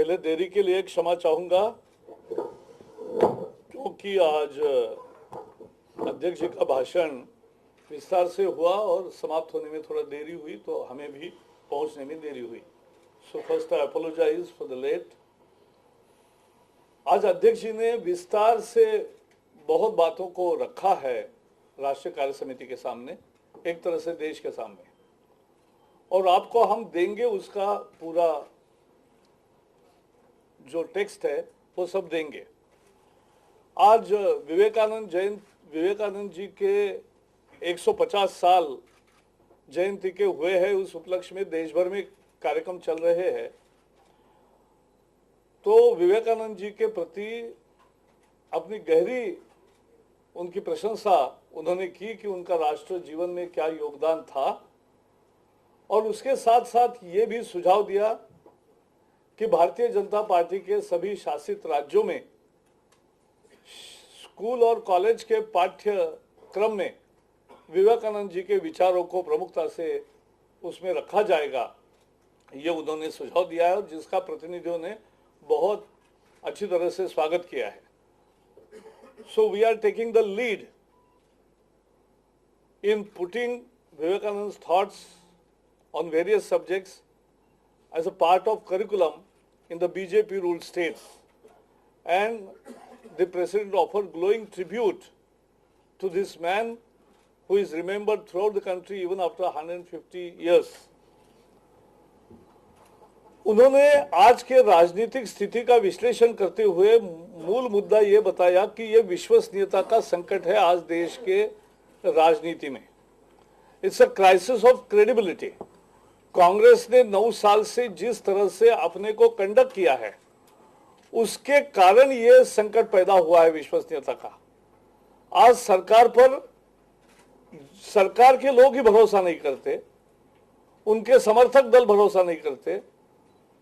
पहले देरी के लिए क्षमा चाहूंगा, क्योंकि आज अध्यक्ष जी का भाषण विस्तार से हुआ और समाप्त होने में थोड़ा देरी हुई, तो हमें भी पहुंचने में देरी हुई। So first I apologise for the late. आज अध्यक्ष जी ने विस्तार से बहुत बातों को रखा है राष्ट्रीय कार्य समिति के सामने, एक तरह से देश के सामने, और आपको हम देंगे उसका पूरा जो टेक्स्ट है वो सब देंगे। आज विवेकानंद जी के 150 साल जयंती के हुए हैं, उस उपलक्ष्य में देश भर में कार्यक्रम चल रहे हैं। तो विवेकानंद जी के प्रति अपनी गहरी उनकी प्रशंसा उन्होंने की कि उनका राष्ट्र जीवन में क्या योगदान था, और उसके साथ साथ ये भी सुझाव दिया कि भारतीय जनता पार्टी के सभी शासित राज्यों में स्कूल और कॉलेज के पाठ्यक्रम में विवेकानंद जी के विचारों को प्रमुखता से उसमें रखा जाएगा, ये उन्होंने सुझाव दिया है, और जिसका प्रतिनिधियों ने बहुत अच्छी तरह से स्वागत किया है। So we are taking the lead in putting Vivekananda's thoughts on various subjects as a part of curriculum in the BJP ruled states, and the president offered glowing tribute to this man who is remembered throughout the country even after 150 years. उन्होंने आज के राजनीतिक स्थिति का विश्लेषण करते हुए मूल मुद्दा ये बताया कि ये विश्वसनीयता का संकट है आज देश के राजनीति में। It's a crisis of credibility. Congress ने 9 साल से जिस तरह से अपने को कंडक्ट किया है, उसके कारण ये संकट पैदा हुआ है विश्वसनीयता का। आज सरकार के लोग ही भरोसा नहीं करते, उनके समर्थक दल भरोसा नहीं करते,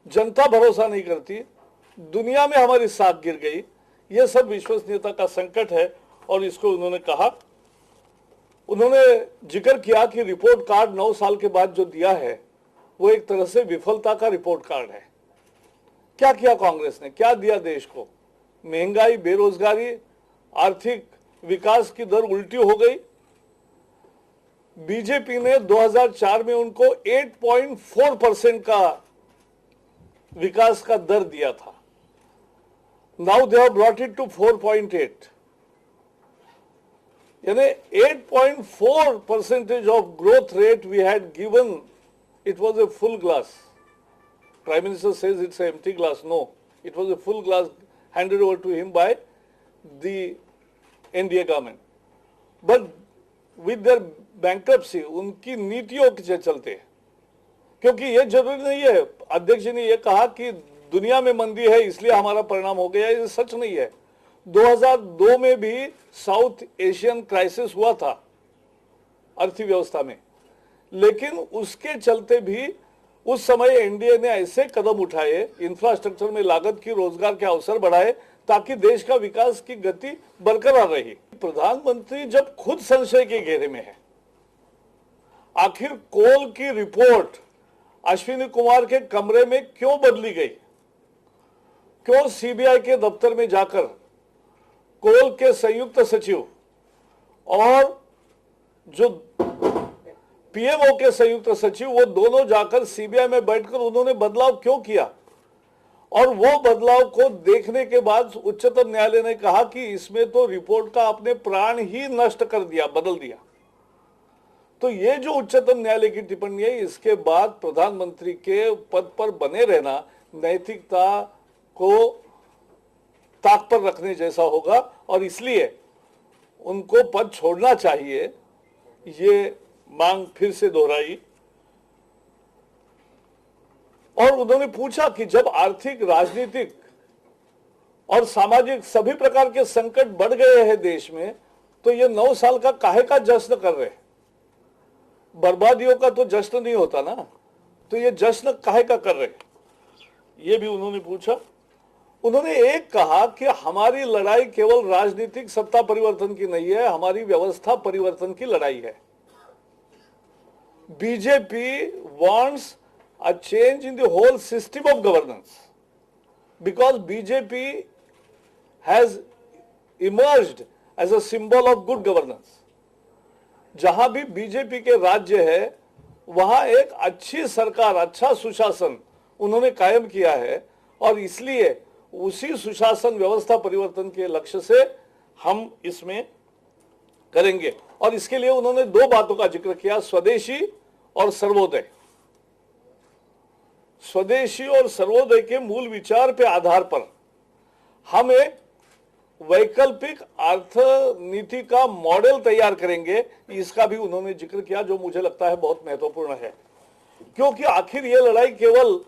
जनता भरोसा नहीं करती, दुनिया में हमारी साख गिर गई। ये सब विश्वसनीयता का संकट है, और इसको उन्होंने कहा। उन्होंने जिक्र किया कि रिपोर्ट कार्ड 9 साल के बाद जो दिया है वो एक तरह से विफलता का रिपोर्ट कार्ड है। क्या किया कांग्रेस ने, क्या दिया देश को? महंगाई, बेरोजगारी, आर्थिक विकास की दर उल्टी हो गई। बीजेपी ने 2004 में उनको 8.4% का विकास का दर दिया था। Now they have brought it to 4.8, यानी 8.4% of growth rate we had given. It was a full glass. Prime Minister says it's an empty glass. No, it was a full glass handed over to him by the NDA government. But with their bankruptcy, उनकी नीतियों के चलते, क्योंकि ये जरूरी नहीं है, अध्यक्ष जी ने ये कहा कि दुनिया में मंदी है इसलिए हमारा परिणाम हो गया, ये सच नहीं है। 2002 में भी साउथ एशियन क्राइसिस हुआ था अर्थव्यवस्था में, लेकिन उसके चलते भी उस समय एनडीए ने ऐसे कदम उठाए, इंफ्रास्ट्रक्चर में लागत की, रोजगार के अवसर बढ़ाए, ताकि देश का विकास की गति बरकरार रही। प्रधानमंत्री जब खुद संशय के घेरे में है, आखिर कोल की रिपोर्ट अश्विनी कुमार के कमरे में क्यों बदली गई? क्यों सीबीआई के दफ्तर में जाकर कोल के संयुक्त सचिव और जो पीएमओ के संयुक्त सचिव, वो दोनों जाकर सीबीआई में बैठकर उन्होंने बदलाव क्यों किया? और वो बदलाव को देखने के बाद उच्चतम न्यायालय ने कहा कि इसमें तो रिपोर्ट का आपने प्राण ही नष्ट कर दिया, बदल दिया। तो ये जो उच्चतम न्यायालय की टिप्पणी है, इसके बाद प्रधानमंत्री के पद पर बने रहना नैतिकता को ताक पर रखने जैसा होगा, और इसलिए उनको पद छोड़ना चाहिए, ये मांग फिर से दोहराई। और उन्होंने पूछा कि जब आर्थिक, राजनीतिक और सामाजिक सभी प्रकार के संकट बढ़ गए हैं देश में, तो ये 9 साल का काहे का जश्न कर रहे? बर्बादियों का तो जश्न नहीं होता ना, तो ये जश्न काहे का कर रहे? ये भी उन्होंने पूछा। उन्होंने एक कहा कि हमारी लड़ाई केवल राजनीतिक सत्ता परिवर्तन की नहीं है, हमारी व्यवस्था परिवर्तन की लड़ाई है। BJP wants a change in the whole system of governance. because BJP has emerged as a symbol of good governance. जहां भी बीजेपी के राज्य है वहां एक अच्छी सरकार, अच्छा सुशासन उन्होंने कायम किया है, और इसलिए उसी सुशासन व्यवस्था परिवर्तन के लक्ष्य से हम इसमें करेंगे। और इसके लिए उन्होंने दो बातों का जिक्र किया, स्वदेशी और सर्वोदय। स्वदेशी और सर्वोदय के मूल विचार के आधार पर हम एक वैकल्पिक अर्थनीति का मॉडल तैयार करेंगे, इसका भी उन्होंने जिक्र किया, जो मुझे लगता है बहुत महत्वपूर्ण है। क्योंकि आखिर ये लड़ाई केवल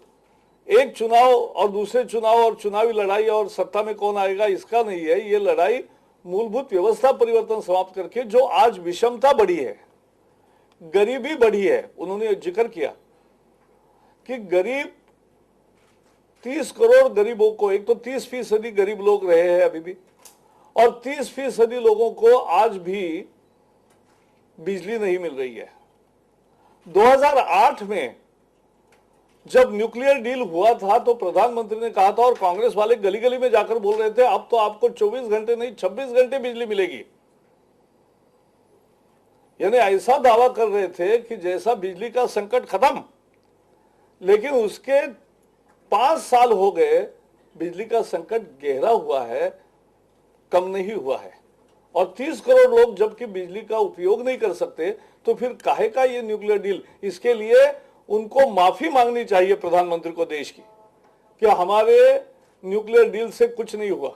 एक चुनाव और दूसरे चुनाव और चुनावी लड़ाई और सत्ता में कौन आएगा इसका नहीं है। ये लड़ाई मूलभूत व्यवस्था परिवर्तन समाप्त करके, जो आज विषमता बढ़ी है, गरीबी बढ़ी है, उन्होंने जिक्र किया कि गरीब 30 करोड़ गरीबों को, एक तो 30% गरीब लोग रहे हैं अभी भी, और 30% लोगों को आज भी बिजली नहीं मिल रही है। 2008 में जब न्यूक्लियर डील हुआ था तो प्रधानमंत्री ने कहा था, और कांग्रेस वाले गली गली में जाकर बोल रहे थे, अब तो आपको 24 घंटे नहीं 26 घंटे बिजली मिलेगी। यानी ऐसा दावा कर रहे थे कि जैसा बिजली का संकट खत्म, लेकिन उसके 5 साल हो गए, बिजली का संकट गहरा हुआ है, कम नहीं हुआ है। और 30 करोड़ लोग जबकि बिजली का उपयोग नहीं कर सकते, तो फिर काहे का ये न्यूक्लियर डील। इसके लिए उनको माफी मांगनी चाहिए प्रधानमंत्री को देश की, कि हमारे न्यूक्लियर डील से कुछ नहीं हुआ।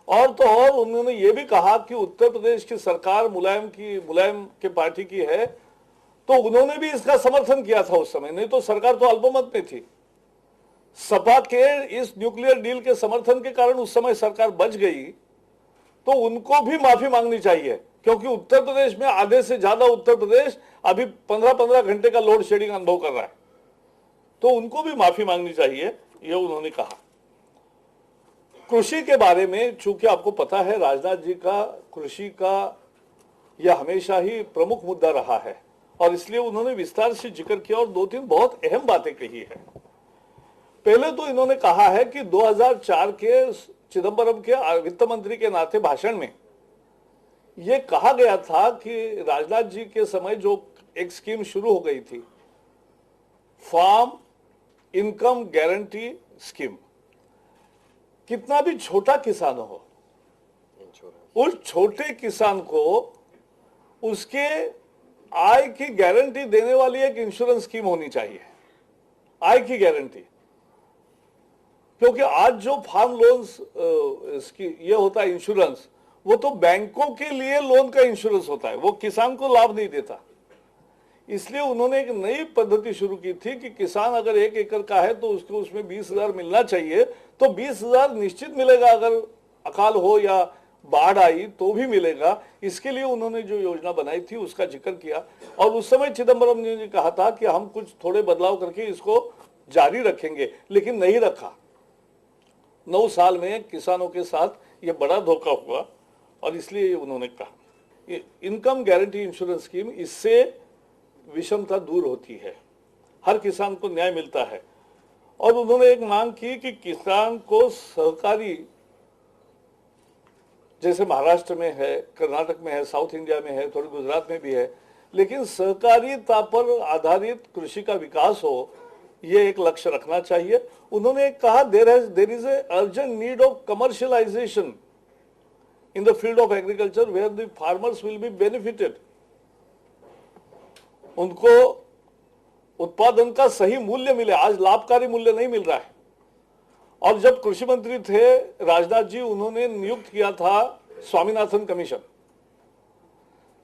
और तो और उन्होंने ये भी कहा कि उत्तर प्रदेश की सरकार मुलायम के पार्टी की है, तो उन्होंने भी इसका समर्थन किया था उस समय, नहीं तो सरकार तो अल्पमत में थी। सपा के इस न्यूक्लियर डील के समर्थन के कारण उस समय सरकार बच गई, तो उनको भी माफी मांगनी चाहिए, क्योंकि उत्तर प्रदेश में आधे से ज्यादा उत्तर प्रदेश अभी 15-15 घंटे का लोड शेडिंग अनुभव कर रहा है, तो उनको भी माफी मांगनी चाहिए, ये उन्होंने कहा। कृषि के बारे में, चूंकि आपको पता है राजनाथ जी का कृषि का यह हमेशा ही प्रमुख मुद्दा रहा है, और इसलिए उन्होंने विस्तार से जिक्र किया और 2-3 बहुत अहम बातें कही है। पहले तो इन्होंने कहा है कि 2004 के चिदंबरम के वित्त मंत्री के नाते भाषण में यह कहा गया था कि राजनाथ जी के समय जो एक स्कीम शुरू हो गई थी, फार्म इनकम गारंटी स्कीम, कितना भी छोटा किसान हो, उस छोटे किसान को उसके आय की गारंटी देने वाली एक इंश्योरेंस स्कीम होनी चाहिए, आय की गारंटी। क्योंकि आज जो फार्म लोन्स ये होता है इंश्योरेंस, वो तो बैंकों के लिए लोन का इंश्योरेंस होता है, वो किसान को लाभ नहीं देता। इसलिए उन्होंने एक नई पद्धति शुरू की थी कि किसान अगर 1 एकड़ का है तो उसको उसमें 20,000 मिलना चाहिए, तो 20,000 निश्चित मिलेगा, अगर अकाल हो या बाढ़ आई तो भी मिलेगा। इसके लिए उन्होंने जो योजना बनाई थी उसका जिक्र किया, और उस समय चिदंबरम जी ने कहा था कि हम कुछ थोड़े बदलाव करके इसको जारी रखेंगे, लेकिन नहीं रखा। 9 साल में किसानों के साथ ये बड़ा धोखा हुआ, और इसलिए उन्होंने कहा इनकम गारंटी इंश्योरेंस स्कीम, इससे विषमता दूर होती है, हर किसान को न्याय मिलता है। और उन्होंने एक मांग की कि किसान को सहकारी, जैसे महाराष्ट्र में है, कर्नाटक में है, साउथ इंडिया में है, थोड़ी गुजरात में भी है, लेकिन सहकारिता पर आधारित कृषि का विकास हो, ये एक लक्ष्य रखना चाहिए। उन्होंने कहा there is a urgent need of commercialisation in the field of agriculture where the farmers will be benefited. उनको उत्पादन का सही मूल्य मिले, आज लाभकारी मूल्य नहीं मिल रहा है। और जब कृषि मंत्री थे राजनाथ जी, उन्होंने नियुक्त किया था स्वामीनाथन कमीशन।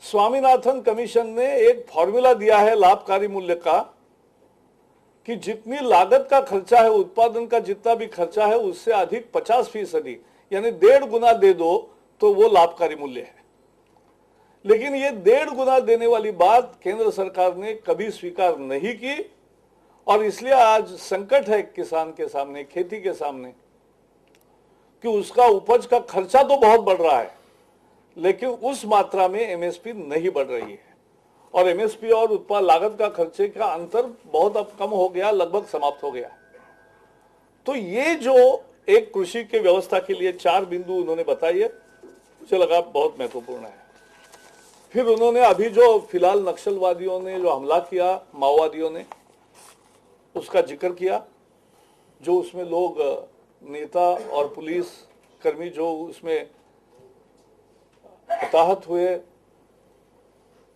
स्वामीनाथन कमीशन ने एक फॉर्मूला दिया है लाभकारी मूल्य का, कि जितनी लागत का खर्चा है, उत्पादन का जितना भी खर्चा है, उससे अधिक 50%, यानी 1.5 गुना दे दो तो वो लाभकारी मूल्य है। लेकिन ये 1.5 गुना देने वाली बात केंद्र सरकार ने कभी स्वीकार नहीं की, और इसलिए आज संकट है किसान के सामने, खेती के सामने, कि उसका उपज का खर्चा तो बहुत बढ़ रहा है, लेकिन उस मात्रा में एमएसपी नहीं बढ़ रही है, और एमएसपी और उत्पाद लागत का खर्चे का अंतर बहुत अब कम हो गया, लगभग समाप्त हो गया। तो ये जो एक कृषि के व्यवस्था के लिए 4 बिंदु उन्होंने बताई है, मुझे लगा बहुत महत्वपूर्ण है। फिर उन्होंने अभी जो फिलहाल नक्सलवादियों ने जो हमला किया, माओवादियों ने, उसका जिक्र किया। जो उसमें लोग नेता और पुलिस कर्मी जो उसमें हताहत हुए,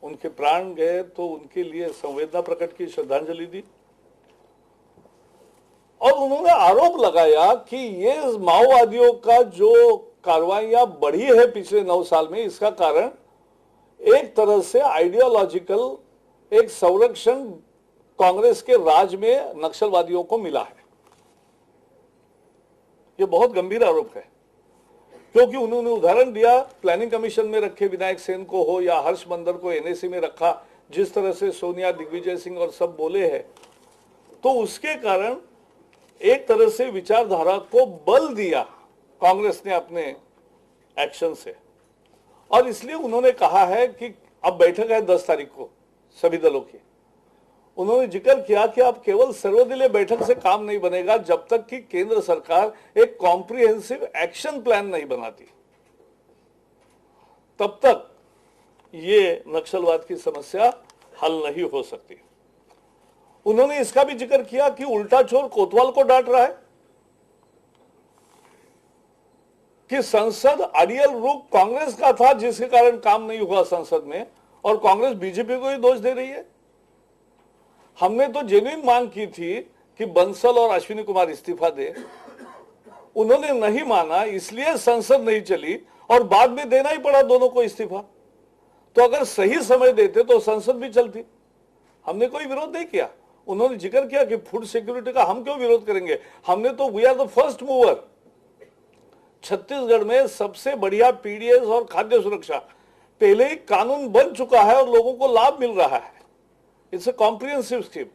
उनके प्राण गए, तो उनके लिए संवेदना प्रकट की, श्रद्धांजलि दी। और उन्होंने आरोप लगाया कि ये माओवादियों का जो कार्रवाइयां बढ़ी है पिछले 9 साल में, इसका कारण एक तरह से आइडियोलॉजिकल एक संरक्षण कांग्रेस के राज में नक्सलवादियों को मिला है। ये बहुत गंभीर आरोप है, क्योंकि उन्होंने उदाहरण दिया, प्लानिंग कमीशन में रखे विनायक सेन को हो या हर्ष मंदर को एनएसी में रखा, जिस तरह से सोनिया, दिग्विजय सिंह और सब बोले हैं, तो उसके कारण एक तरह से विचारधारा को बल दिया कांग्रेस ने अपने एक्शन से। और इसलिए उन्होंने कहा है कि अब बैठक है 10 तारीख को सभी दलों की। उन्होंने जिक्र किया कि अब केवल सर्वदलीय बैठक से काम नहीं बनेगा जब तक कि केंद्र सरकार एक कॉम्प्रिहेंसिव एक्शन प्लान नहीं बनाती, तब तक ये नक्सलवाद की समस्या हल नहीं हो सकती। उन्होंने इसका भी जिक्र किया कि उल्टा चोर कोतवाल को डांट रहा है कि संसद अड़ियल रुख कांग्रेस का था जिसके कारण काम नहीं हुआ संसद में, और कांग्रेस बीजेपी को ही दोष दे रही है। हमने तो जेन्युइन मांग की थी कि बंसल और अश्विनी कुमार इस्तीफा दे, उन्होंने नहीं माना, इसलिए संसद नहीं चली और बाद में देना ही पड़ा दोनों को इस्तीफा। तो अगर सही समय देते तो संसद भी चलती, हमने कोई विरोध नहीं किया। उन्होंने जिक्र किया कि फूड सिक्योरिटी का हम क्यों विरोध करेंगे, हमने तो we are the first mover. Chhattisgarh में सबसे बढ़िया पीडीएस और खाद्य सुरक्षा पहले ही कानून बन चुका है और लोगों को लाभ मिल रहा है। इट्स ए कॉम्प्रिहेंसिव स्कीम,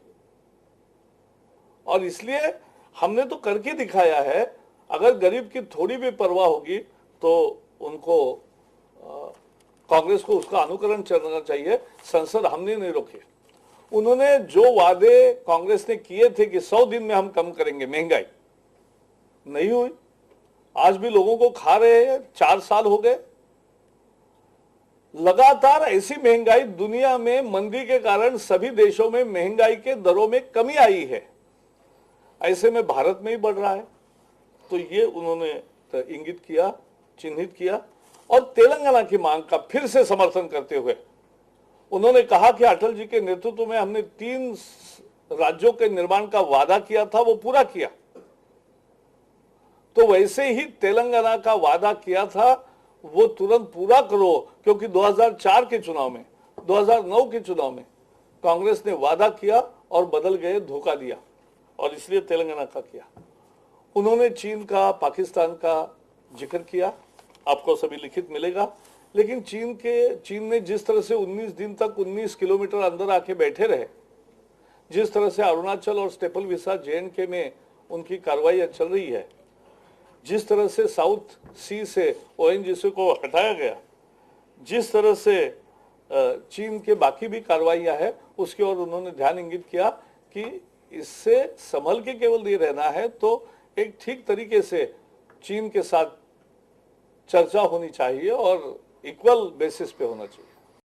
और इसलिए हमने तो करके दिखाया है। अगर गरीब की थोड़ी भी परवाह होगी तो उनको कांग्रेस को उसका अनुकरण करना चाहिए। संसद हमने नहीं रोकी। उन्होंने जो वादे कांग्रेस ने किए थे कि 100 दिन में हम कम करेंगे महंगाई, नहीं हुई। आज भी लोगों को खा रहे हैं, 4 साल हो गए। लगातार ऐसी महंगाई, दुनिया में मंदी के कारण सभी देशों में महंगाई के दरों में कमी आई है, ऐसे में भारत में ही बढ़ रहा है। तो ये उन्होंने इंगित किया, चिन्हित किया। और तेलंगाना की मांग का फिर से समर्थन करते हुए उन्होंने कहा कि अटल जी के नेतृत्व में हमने 3 राज्यों के निर्माण का वादा किया था, वो पूरा किया। तो वैसे ही तेलंगाना का वादा किया था वो तुरंत पूरा करो, क्योंकि 2004 के चुनाव में, 2009 के चुनाव में कांग्रेस ने वादा किया और बदल गए, धोखा दिया, और इसलिए तेलंगाना का किया। उन्होंने चीन का, पाकिस्तान का जिक्र किया, आपको सभी लिखित मिलेगा। लेकिन चीन ने जिस तरह से 19 दिन तक 19 किलोमीटर अंदर आके बैठे रहे, जिस तरह से Arunachal or staple visa J&K में उनकी कार्रवाई चल रही है, जिस तरह से साउथ सी से ओएनजीसी को हटाया गया, जिस तरह से चीन के बाकी भी कार्रवाइयां है, उसकी ओर उन्होंने ध्यान इंगित किया कि इससे संभल के केवल नहीं रहना है, तो एक ठीक तरीके से चीन के साथ चर्चा होनी चाहिए और इक्वल बेसिस पे होना चाहिए।